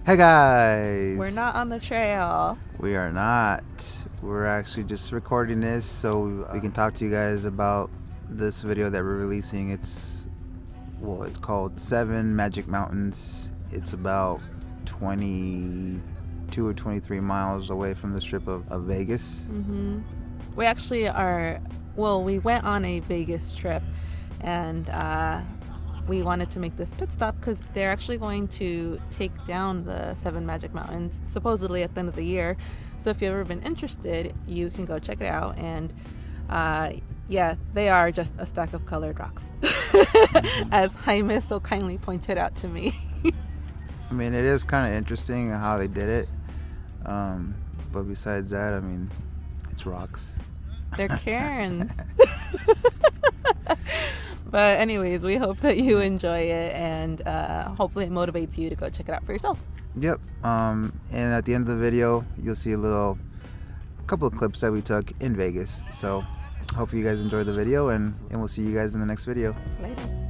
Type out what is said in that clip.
Hey guys! We're not on the trail. We are not. We're actually just recording this so we can talk to you guys about this video that we're releasing. It's called 7 Magic Mountains. It's about 22 or 23 miles away from the strip of Vegas. We actually we went on a Vegas trip, and we wanted to make this pit stop because they're actually going to take down the 7 Magic Mountains supposedly at the end of the year. So if you've ever been interested, you can go check it out. And yeah, they are just a stack of colored rocks, as Jaime so kindly pointed out to me. I mean, it is kind of interesting how they did it, but besides that, I mean, it's rocks. They're cairns. But anyways, we hope that you enjoy it, and hopefully it motivates you to go check it out for yourself. Yep. And at the end of the video, you'll see a couple of clips that we took in Vegas. So hope you guys enjoyed the video, and we'll see you guys in the next video. Later.